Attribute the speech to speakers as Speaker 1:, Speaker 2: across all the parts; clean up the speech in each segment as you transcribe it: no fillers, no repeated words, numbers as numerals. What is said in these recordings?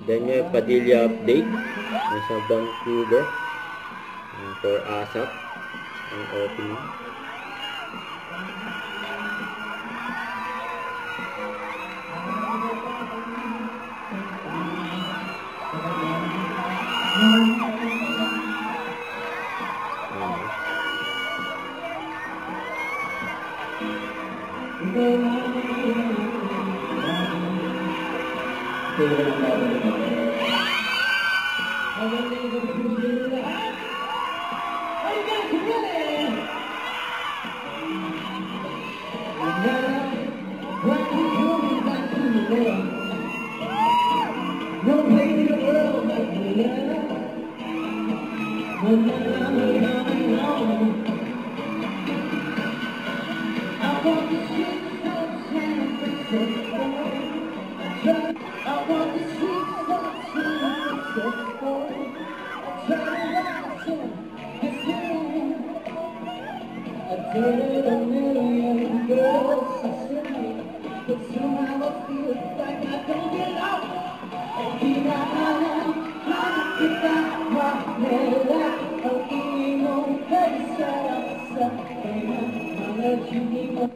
Speaker 1: Then yung Padilla update. Nasa Vancouver. For ASAP. Ang opening.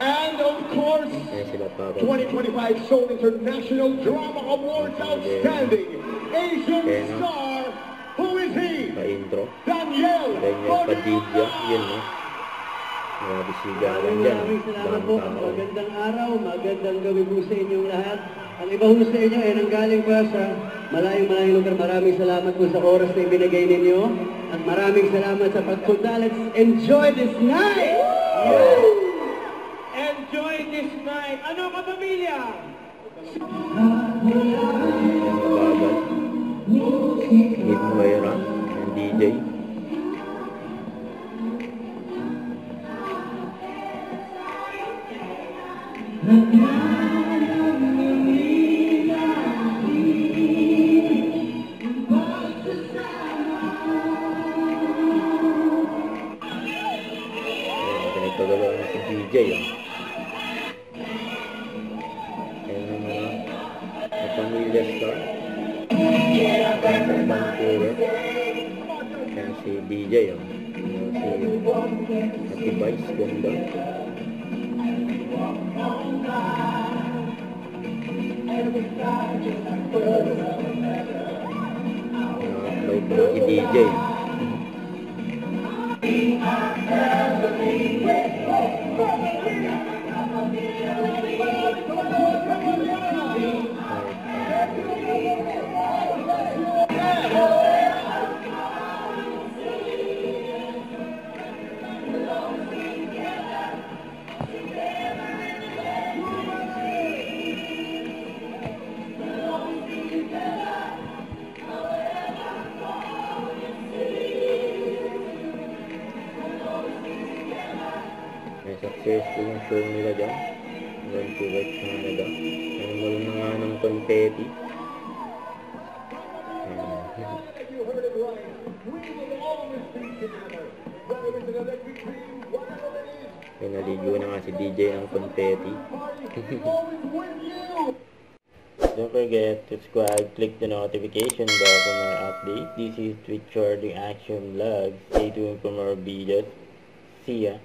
Speaker 2: And of course, 2025 Seoul International Drama Awards Outstanding Asian Star. Who is he?
Speaker 1: Pa-intro.
Speaker 2: Daniel
Speaker 1: Padilla. Yun, no? Grabe sigawan dyan.
Speaker 3: Maraming salamat po. Magandang araw, magandang gabi po sa inyong lahat. Ang iba po sa inyo ay nanggaling pa sa malayong lugar. Maraming salamat po sa oras na ibinigay ninyo. At maraming salamat sa pagpunta. Let's enjoy this night! Enjoy this night! Ano ka, pamilya?
Speaker 1: Bagal. Hit Moira and DJ. Pinagpagalaw na si DJ. Ayan ang mga pamilya star. Vancouver. Ayan si DJ. Si Ati Vice. Ganda. Na-upload na si DJ. May successful yung show nila dyan. Vancouver, Canada. Animal na nga ng confetti. Pinaligo na nga si DJ ng confetti. Don't forget to subscribe, click the notification bell for more updates. This is Twitch Shorting Action Vlogs. Stay tuned for more videos. See ya!